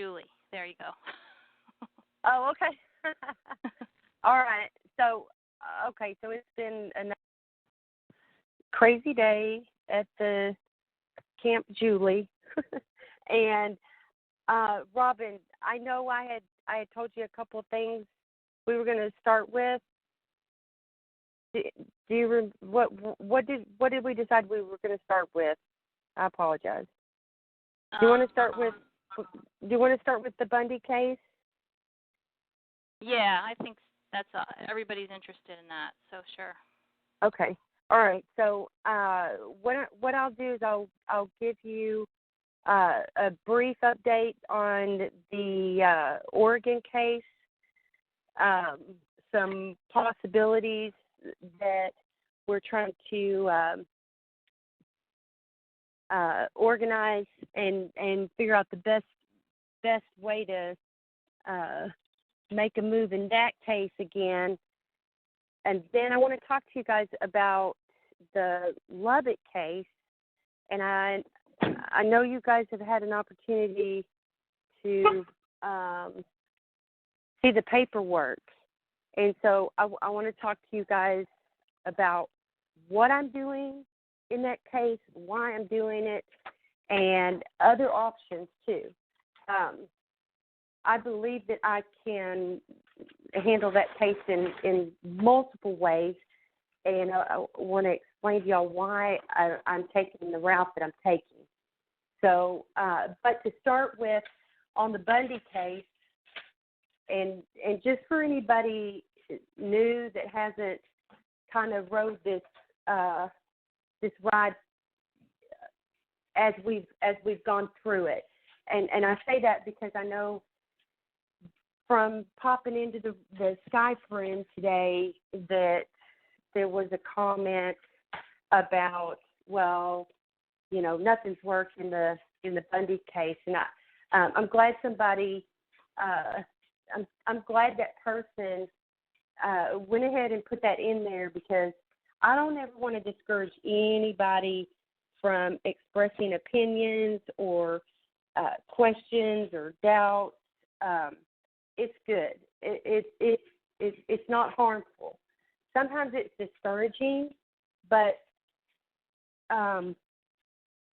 Julie. There you go. Oh, okay. All right. So, okay. So it's been a crazy day at the Camp Julie, and Robin, I know I had told you a couple of things we were going to start with. Do you what did we decide we were going to start with? I apologize. Do you want to start with the Bundy case? Yeah, I think that's everybody's interested in that. So sure. Okay. All right. So what I'll do is I'll give you a brief update on the Oregon case, some possibilities that we're trying to organize and figure out the best way to make a move in that case again. And then I want to talk to you guys about the Lubbock case. And I know you guys have had an opportunity to see the paperwork. And so I want to talk to you guys about what I'm doing in that case, why I'm doing it, and other options too. I believe that I can handle that case in multiple ways, and I want to explain to y'all why I'm taking the route that I'm taking. So, but to start with, on the Bundy case, and just for anybody new that hasn't kind of rode this ride as we've gone through it, and I say that because I know from popping into the Sky Friend today that there was a comment about, well, you know, nothing's worked in the Bundy case, and I'm glad somebody, I'm glad that person went ahead and put that in there, because I don't ever want to discourage anybody from expressing opinions or questions or doubts. It's good. It's not harmful. Sometimes it's discouraging, but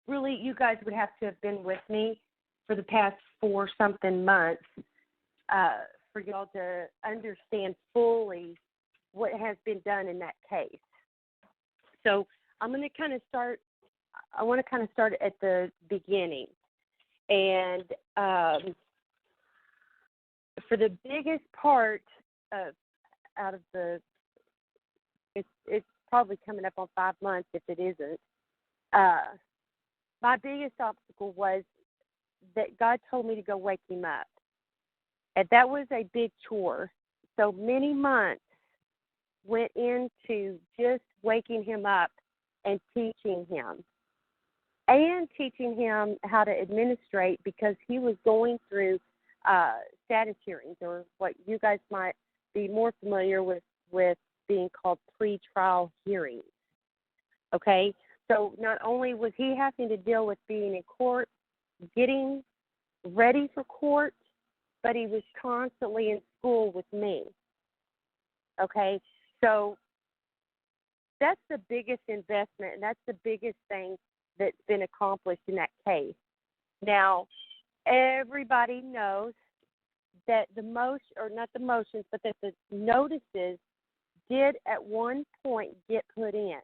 really, you guys would have to have been with me for the past 4-something months for y'all to understand fully what has been done in that case. So I'm going to kind of start. I want to kind of start at the beginning, and for the biggest part out of the, it's probably coming up on 5 months if it isn't. My biggest obstacle was that God told me to go wake him up. And that was a big chore. So many months went into just waking him up and teaching him. And teaching him how to administrate, because he was going through status hearings, or what you guys might be more familiar with being called pre-trial hearings. Okay? So not only was he having to deal with being in court, getting ready for court, but he was constantly in school with me. Okay? So that's the biggest investment, and that's the biggest thing that's been accomplished in that case. Now, everybody knows that the notices did at one point get put in.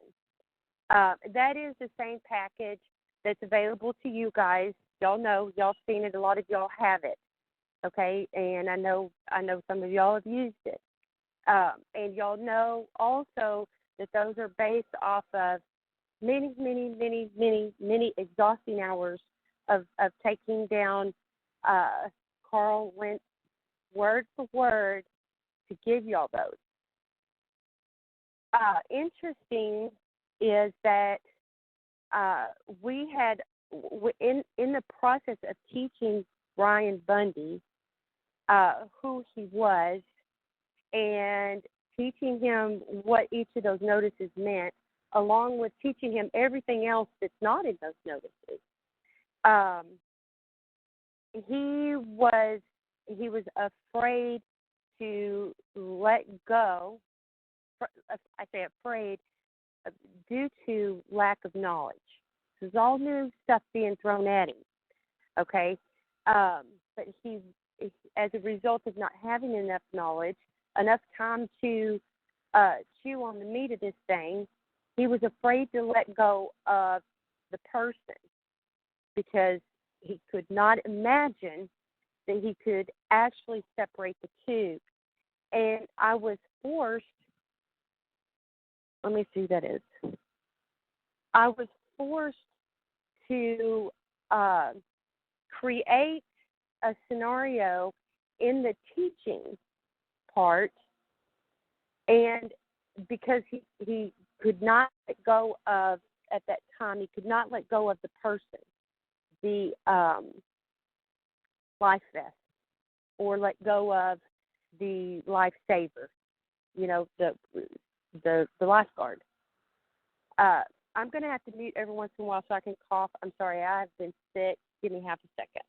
That is the same package that's available to you guys. Y'all know, y'all seen it. A lot of y'all have it, okay? And I know some of y'all have used it. And y'all know also that those are based off of many exhausting hours of taking down Carl Lentz word for word to give y'all those. Interesting is that we had, in the process of teaching Brian Bundy who he was and teaching him what each of those notices meant, along with teaching him everything else that's not in those notices. he was afraid to let go. I say afraid due to lack of knowledge. This is all new stuff being thrown at him. Okay, but he, as a result of not having enough knowledge, enough time to chew on the meat of this thing, he was afraid to let go of the person because he could not imagine that he could actually separate the two. And I was forced, let me see who that is. I was forced to create a scenario in the teaching part, and because he could not let go of, at that time, he could not let go of the person, the life vest, or let go of the lifesaver, the lifeguard. I'm going to have to mute every once in a while so I can cough. I'm sorry, I've been sick. Give me half a second.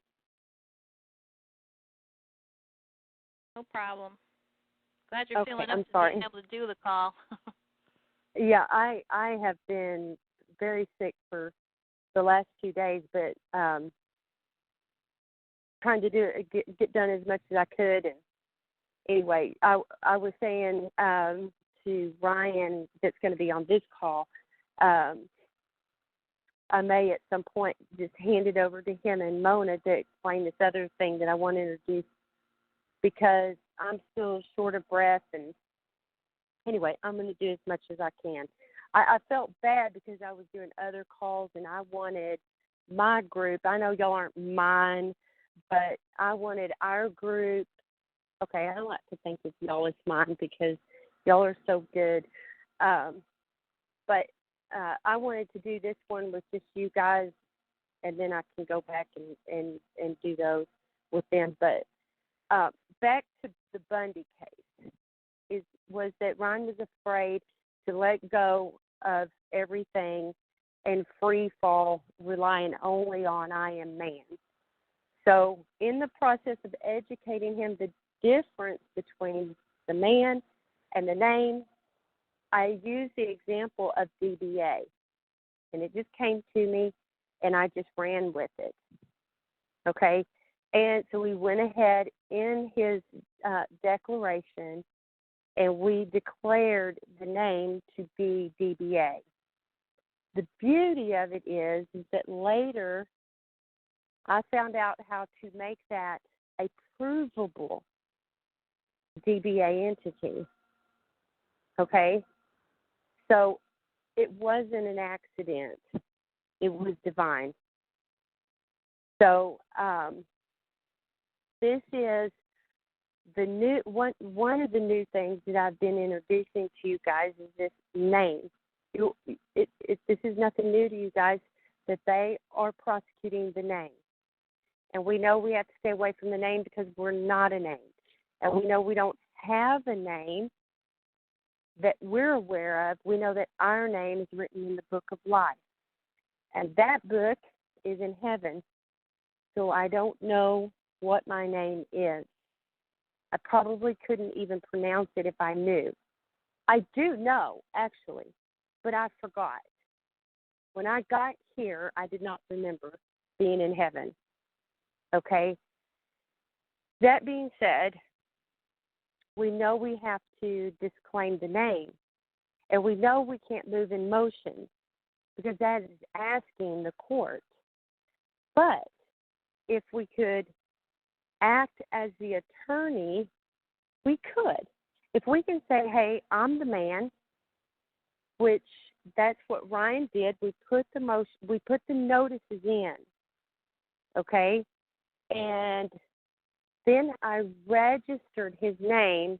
No problem. Glad you're feeling I'm up to sorry. being able to do the call. Yeah, I have been very sick for the last 2 days, but trying to get done as much as I could. And anyway, I was saying to Ryan, that's going to be on this call, I may at some point just hand it over to him and Mona to explain this other thing that I want to introduce, because I'm still short of breath. And anyway, I'm going to do as much as I can. I felt bad because I was doing other calls and I wanted my group. I know y'all aren't mine, but I wanted our group. Okay, I don't like to think of y'all as mine because y'all are so good. But I wanted to do this one with just you guys, and then I can go back and do those with them. But back to the Bundy case, was that Ryan was afraid to let go of everything and free fall, relying only on I am man. So in the process of educating him the difference between the man and the name, I used the example of DBA, and it just came to me, and I just ran with it. Okay, and so we went ahead in his declaration, and we declared the name to be DBA. The beauty of it is that later I found out how to make that a provable DBA entity. Okay? So it wasn't an accident. It was divine. So this is the new one of the new things that I've been introducing to you guys is this name. This is nothing new to you guys, that they are prosecuting the name. And we know we have to stay away from the name because we're not a name. And we know we don't have a name that we're aware of. We know that our name is written in the book of life. And that book is in heaven. So I don't know what my name is. I probably couldn't even pronounce it if I knew. I do know, actually, but I forgot. When I got here, I did not remember being in heaven. Okay? That being said, we know we have to disclaim the name. And we know we can't move in motion because that is asking the court. But if we could act as the attorney, we could. If we can say, hey, I'm the man, which that's what Ryan did. We put the notices in, okay? And then I registered his name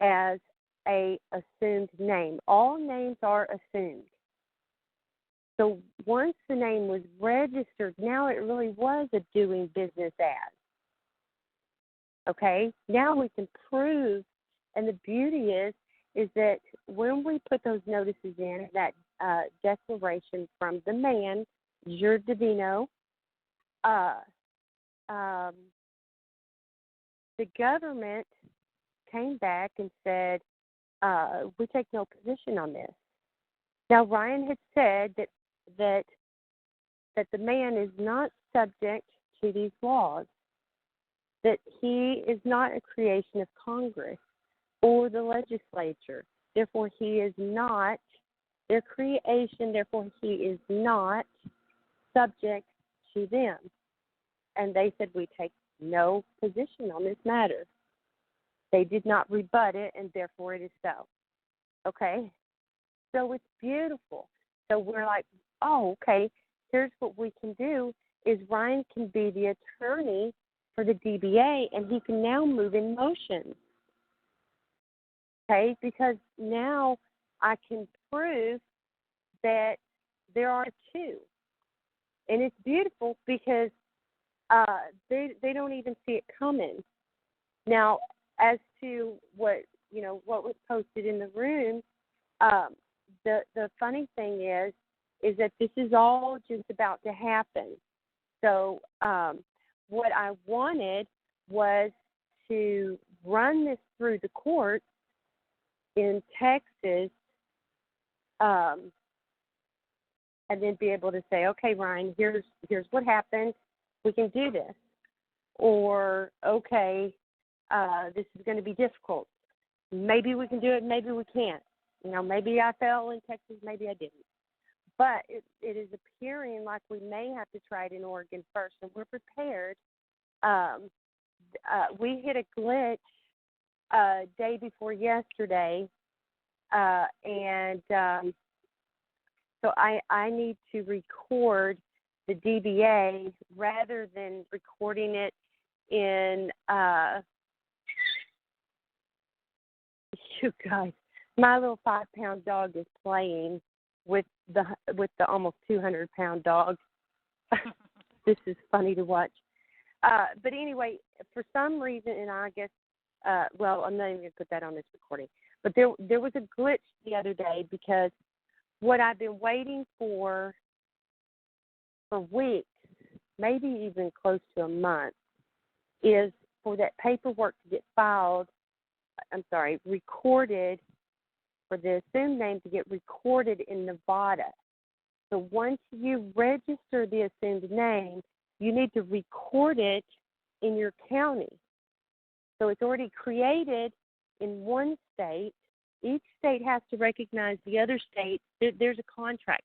as a assumed name. All names are assumed. So once the name was registered, now it really was a doing business as. Okay? Now we can prove, and the beauty is that when we put those notices in, that declaration from the man, Jure Divino, the government came back and said, we take no position on this. Now, Ryan had said that the man is not subject to these laws, that he is not a creation of Congress or the legislature. Therefore, he is not their creation. Therefore, he is not subject to them. And they said, we take no position on this matter. They did not rebut it, and therefore it is so. Okay? So it's beautiful. So we're like, oh, okay, here's what we can do is Ryan can be the attorney for the DBA, and he can now move in motion. Okay? Because now I can prove that there are two. And it's beautiful because they don't even see it coming. Now, as to what was posted in the room, the funny thing is that this is all just about to happen. So what I wanted was to run this through the courts in Texas, and then be able to say, okay, Ryan, here's what happened. We can do this. Or, okay, this is going to be difficult. Maybe we can do it, maybe we can't. Maybe I fell in Texas, maybe I didn't. But it is appearing like we may have to try it in Oregon first, and we're prepared. We hit a glitch day before yesterday, and so I need to record the DBA rather than recording it in you guys. My little 5-pound dog is playing with the almost 200-pound dog. This is funny to watch. But anyway, for some reason, and I guess, well, I'm not even going to put that on this recording. But there was a glitch the other day because what I've been waiting for weeks, maybe even close to a month, is for that paperwork to get recorded, for the assumed name to get recorded in Nevada. So once you register the assumed name, you need to record it in your county. So it's already created in one state. Each state has to recognize the other state. There's a contract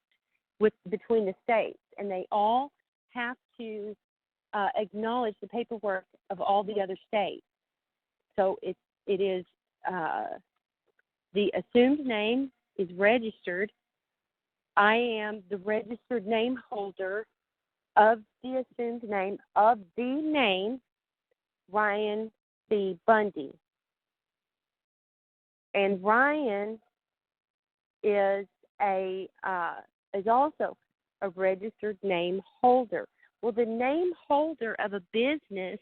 between the states, and they all have to acknowledge the paperwork of all the other states. So it is the assumed name is registered. I am the registered name holder of the assumed name of the name Ryan C. Bundy. And Ryan is also a registered name holder. Well, the name holder of a business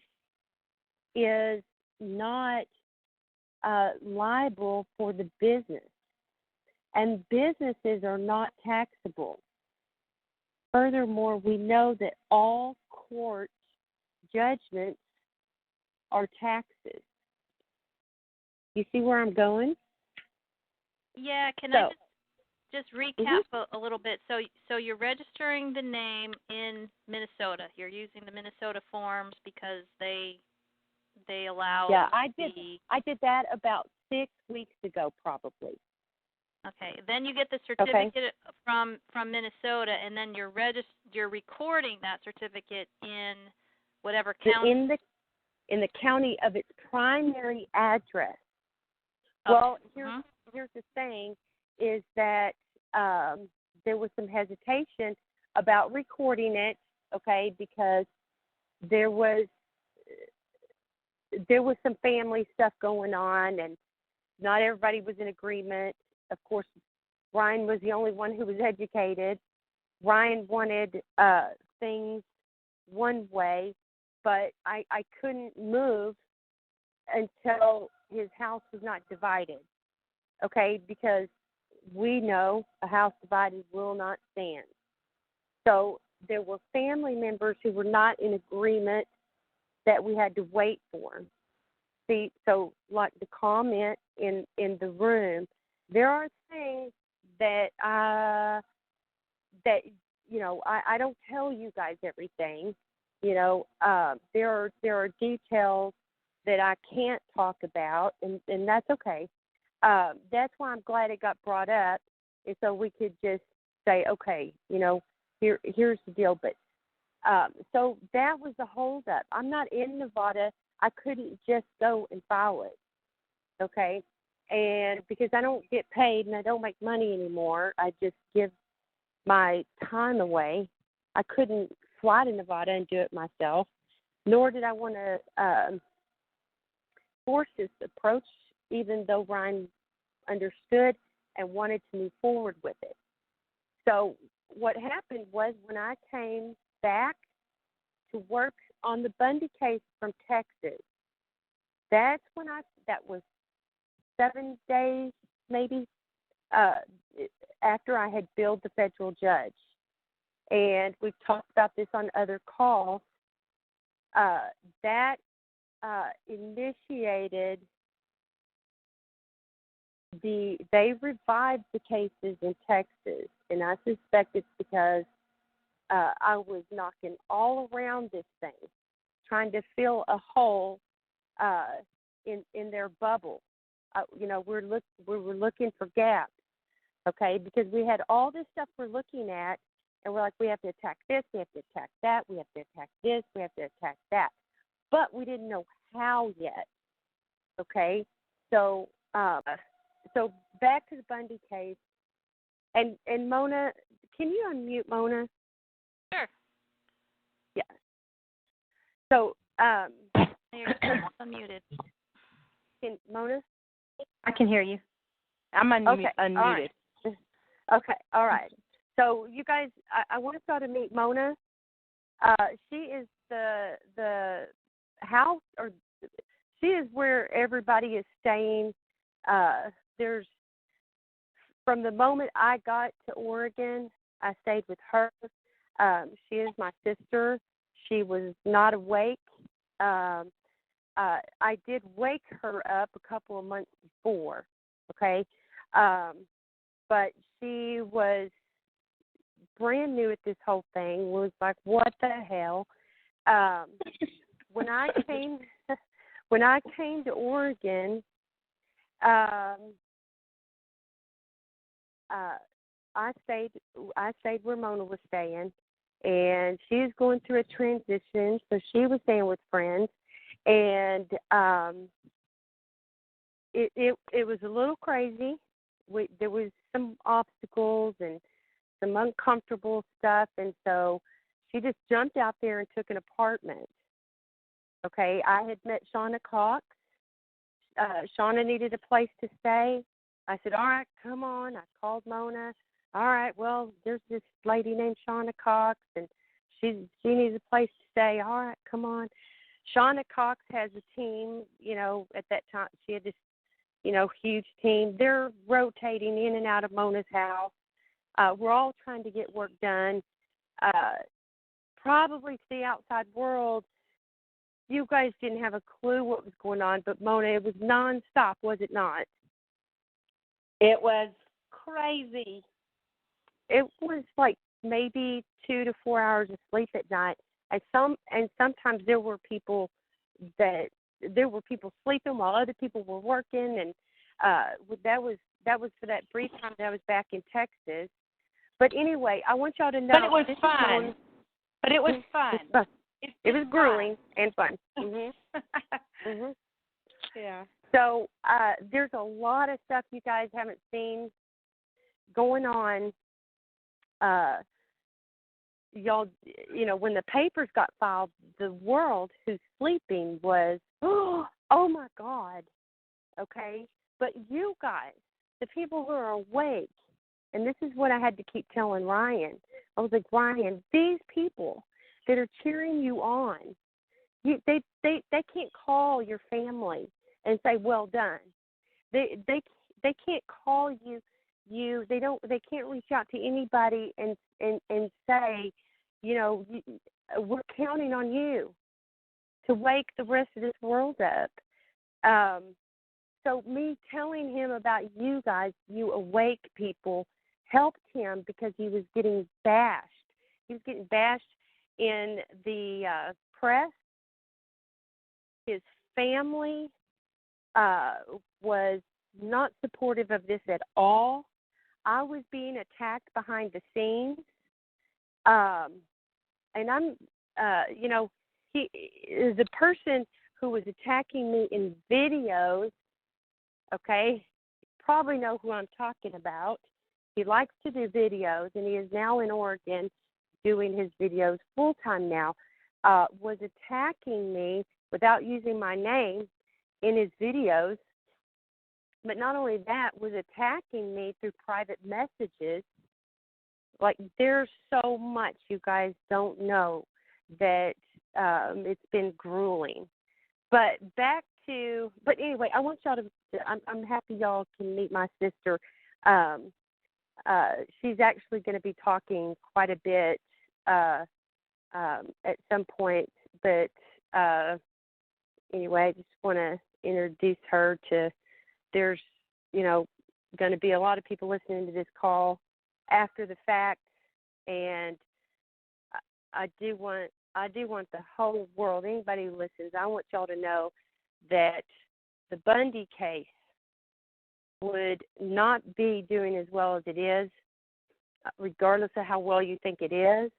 is not liable for the business, and businesses are not taxable. Furthermore, we know that all court judgments are taxes. You see where I'm going? Yeah, I just recap a little bit? So you're registering the name in Minnesota. You're using the Minnesota forms because they allow. Yeah, I did that about 6 weeks ago, probably. Okay. Then you get the certificate from Minnesota, and then you're recording that certificate in whatever county. In the county of its primary address. Okay. Well, here's the thing, is that there was some hesitation about recording it, okay, because there was some family stuff going on, and not everybody was in agreement. Of course, Ryan was the only one who was educated. Ryan wanted things one way, but I couldn't move until his house was not divided, okay, because we know a house divided will not stand. So there were family members who were not in agreement that we had to wait for. See, so like the comment in the room, there are things that I don't tell you guys everything. There are details that I can't talk about, and that's okay. That's why I'm glad it got brought up, is so we could just say, okay, here's the deal. But so that was the holdup. I'm not in Nevada. I couldn't just go and file it, okay? And because I don't get paid and I don't make money anymore, I just give my time away. I couldn't fly to Nevada and do it myself, nor did I want to force this approach, even though Ryan understood and wanted to move forward with it. So what happened was, when I came back to work on the Bundy case from Texas, that's when that was 7 days maybe after I had billed the federal judge. And we've talked about this on other calls. That initiated they revived the cases in Texas, and I suspect it's because I was knocking all around this thing, trying to fill a hole in their bubble. We were looking for gaps, okay, because we had all this stuff we're looking at, and we're like, we have to attack this, we have to attack that, we have to attack this, we have to attack that, but we didn't know how yet, okay? So back to the Bundy case, and Mona, can you unmute Mona? Sure. Yeah. So you're unmuted. Can Mona? I can hear you. I'm unmuted. All right. Okay, all right. So you guys, I want y'all to meet Mona. She is the house, or she is where everybody is staying. There's, from the moment I got to Oregon, I stayed with her. She is my sister. She was not awake. I did wake her up a couple of months before, okay? But she was brand new at this whole thing, was like, what the hell? When I came to Oregon, I stayed where Mona was staying, and she was going through a transition, so she was staying with friends, and it was a little crazy. There was some obstacles and some uncomfortable stuff, and so she just jumped out there and took an apartment. Okay, I had met Shauna Cox. Shauna needed a place to stay. I said, all right, come on. I called Mona. All right, well, there's this lady named Shauna Cox, and she needs a place to stay. All right, come on. Shauna Cox has a team, at that time. She had this, huge team. They're rotating in and out of Mona's house. We're all trying to get work done. Probably to the outside world, you guys didn't have a clue what was going on, but Mona, it was nonstop, was it not? It was crazy. It was like maybe 2 to 4 hours of sleep at night, and sometimes there were people sleeping while other people were working, and that was for that brief time that I was back in Texas. But anyway, I want y'all to know. But it was fun. But it was fun. It was grueling and fun. Mhm. Mhm. Yeah. So there's a lot of stuff you guys haven't seen going on. Y'all, when the papers got filed, the world who's sleeping was, oh my God, okay? But you guys, the people who are awake, and this is what I had to keep telling Ryan. I was like, Ryan, these people that are cheering you on, they can't call your family and say, well done. They can't call you. They can't reach out to anybody and say, we're counting on you to wake the rest of this world up. So me telling him about you guys, you awake people, helped him because he was getting bashed. He was getting bashed in the press. His family was not supportive of this at all. I was being attacked behind the scenes. And I'm, he is a person who was attacking me in videos. Okay, you probably know who I'm talking about. He likes to do videos, and he is now in Oregon doing his videos full-time now, was attacking me without using my name in his videos. But not only that, was attacking me through private messages. Like, there's so much you guys don't know that it's been grueling. But but anyway, I want y'all to, I'm happy y'all can meet my sister. She's actually going to be talking quite a bit at some point. But anyway, I just want to introduce her to, there's, going to be a lot of people listening to this call after the fact. And I do want the whole world, anybody who listens, I want y'all to know that the Bundy case would not be doing as well as it is, regardless of how well you think it is.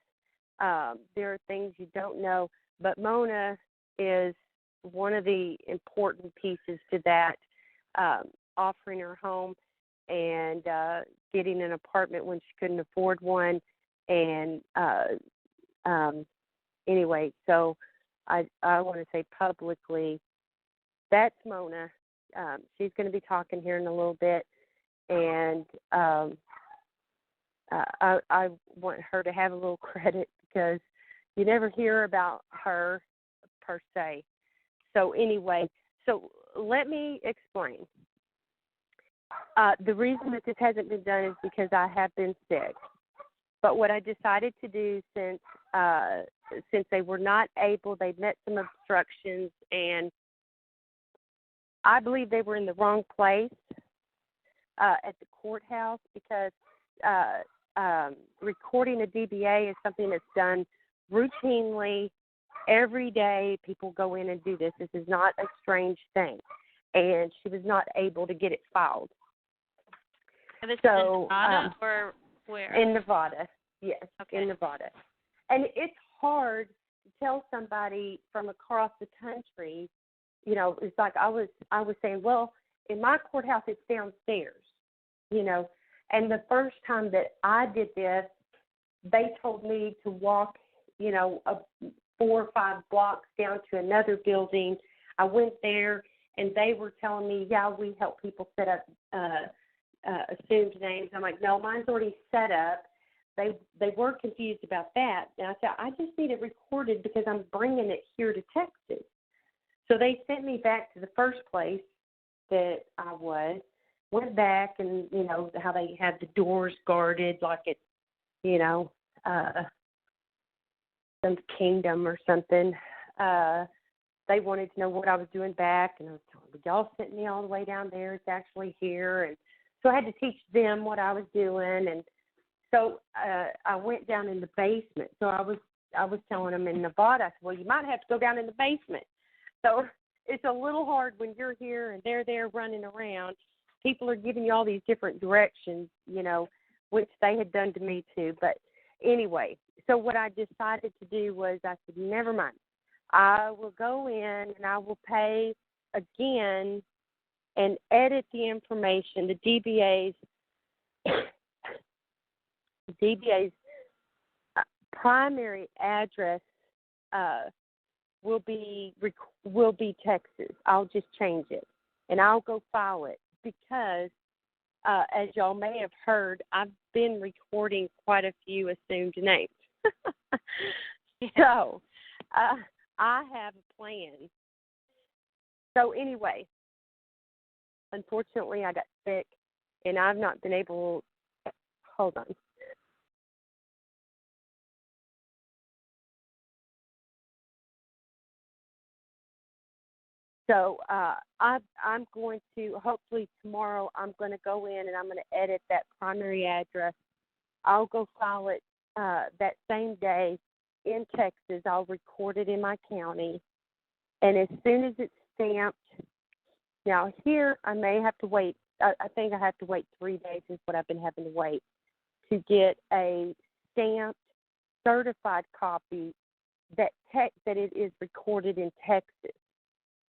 There are things you don't know, but Mona is one of the important pieces to that, offering her home and getting an apartment when she couldn't afford one. And anyway, so I want to say publicly, that's Mona. She's going to be talking here in a little bit, and I want her to have a little credit because you never hear about her per se. So anyway, so let me explain. The reason that this hasn't been done is because I have been sick. But what I decided to do, since they were not able, they met some obstructions, and I believe they were in the wrong place at the courthouse, because recording a DBA is something that's done routinely every day. People go in and do this. This is not a strange thing. And she was not able to get it filed. And this is in Nevada or where? In Nevada, yes, okay. In Nevada. And it's hard to tell somebody from across the country, it's like I was saying, well, in my courthouse it's downstairs, and the first time that I did this, they told me to walk, 4 or 5 blocks down to another building. I went there, and they were telling me, yeah, we help people set up assumed names. I'm like, no, mine's already set up. They were confused about that. And I said, I just need it recorded because I'm bringing it here to Texas. So they sent me back to the first place that I was, went back, and, how they had the doors guarded like it's, some kingdom or something. They wanted to know what I was doing back, and I was telling them, y'all sent me all the way down there. It's actually here. And so I had to teach them what I was doing. And so I went down in the basement. So I was telling them in Nevada, I said, well, you might have to go down in the basement. So it's a little hard when you're here and they're there running around. People are giving you all these different directions, which they had done to me too. But anyway, so what I decided to do was I said, never mind. I will go in and I will pay again and edit the information, the DBA's primary address will be Texas. I'll just change it, and I'll go file it because, as y'all may have heard, I've been recording quite a few assumed names. So I have a plan. So anyway, unfortunately, I got sick, and I've not been able. Hold on. So I'm going to, hopefully tomorrow, I'm going to go in and I'm going to edit that primary address. I'll go file it that same day in Texas. I'll record it in my county. And as soon as it's stamped, now here I may have to wait. I think I have to wait 3 days is what I've been having to wait to get a stamped, certified copy that it is recorded in Texas.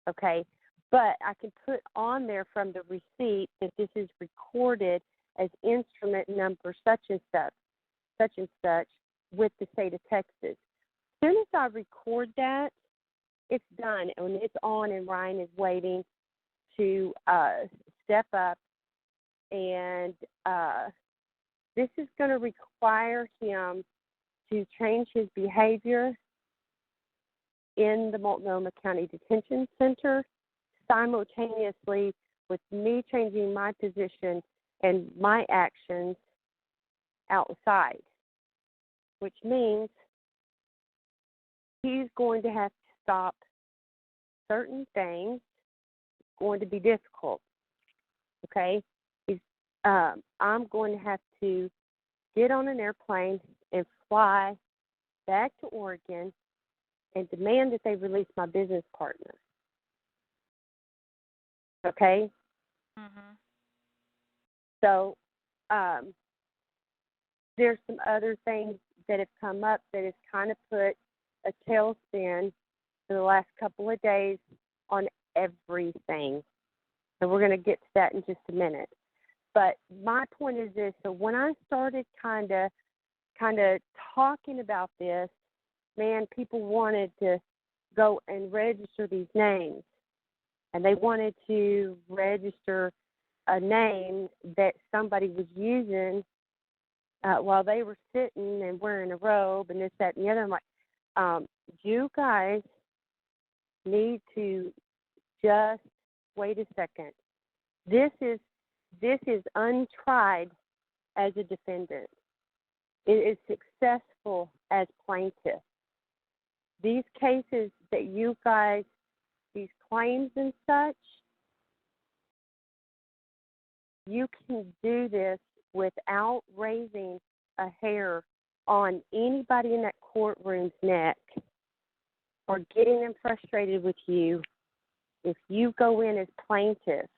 Okay, but I can put on there from the receipt that this is recorded as instrument number such and such, with the state of Texas. As soon as I record that, it's done, and it's on, and Ryan is waiting to step up, and this is going to require him to change his behavior in the Multnomah County Detention Center simultaneously with me changing my position and my actions outside, which means he's going to have to stop certain things. It's going to be difficult, okay? I'm going to have to get on an airplane and fly back to Oregon and demand that they release my business partner. Okay? Mhm. So there's some other things that have come up that has kind of put a tailspin for the last couple of days on everything. So we're going to get to that in just a minute. But my point is this. So when I started kind of talking about this, man, people wanted to go and register these names. And they wanted to register a name that somebody was using while they were sitting and wearing a robe and this, that, and the other. I'm like, you guys need to just wait a second. This is untried as a defendant. It is successful as plaintiff. These cases that you guys, these claims and such, you can do this without raising a hair on anybody in that courtroom's neck or getting them frustrated with you if you go in as plaintiff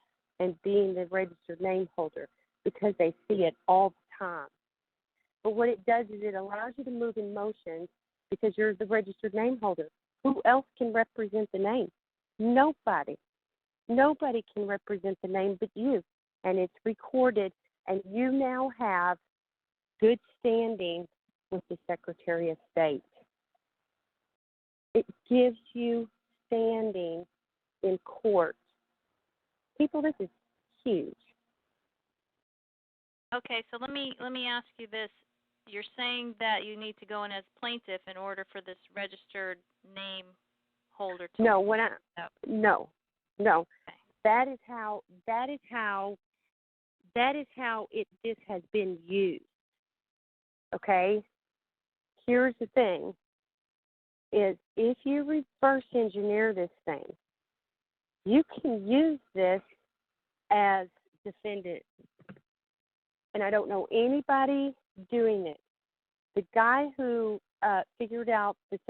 and being the registered name holder, because they see it all the time. But what it does is it allows you to move in motion because you're the registered name holder. Who else can represent the name? Nobody. Nobody can represent the name but you. And it's recorded, and you now have good standing with the Secretary of State. It gives you standing in court. People, this is huge. Okay, so let me ask you this. You're saying that you need to go in as plaintiff in order for this registered name holder to No, Okay. That is how this has been used. Okay? Here's the thing, is if you reverse engineer this thing, you can use this as defendant. And I don't know anybody doing it. The guy who figured out the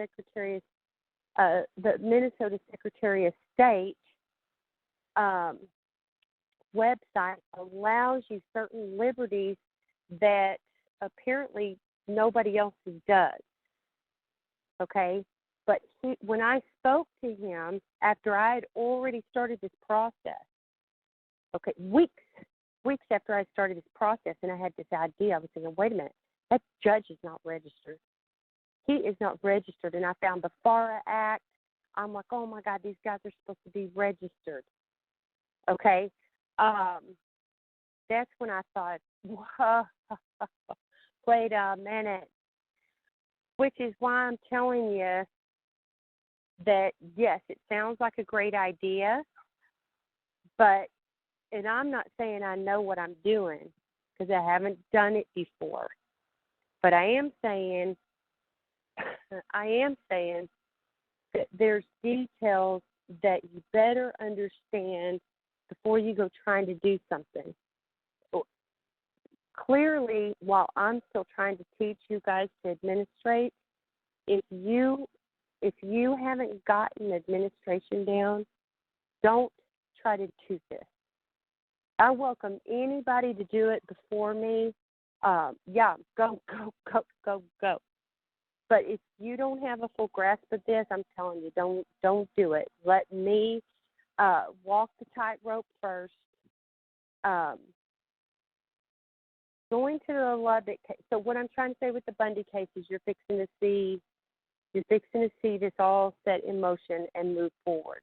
Minnesota Secretary of State website allows you certain liberties that apparently nobody else does. Okay? But when I spoke to him after I had already started this process, okay, weeks after I started this process, and I had this idea, I was thinking, wait a minute, that judge is not registered. He is not registered. And I found the FARA Act. I'm like, oh, my God, these guys are supposed to be registered. Okay? That's when I thought, whoa, wait a minute. Which is why I'm telling you that, yes, it sounds like a great idea, but, and I'm not saying I know what I'm doing because I haven't done it before, but I am saying that there's details that you better understand before you go trying to do something. Clearly, while I'm still trying to teach you guys to administrate, if you haven't gotten administration down, don't try to do this. I welcome anybody to do it before me. Go. But if you don't have a full grasp of this, I'm telling you, don't do it. Let me walk the tightrope first. Going to the Lubbock case. So what I'm trying to say with the Bundy case is you're fixing to see this all set in motion and move forward.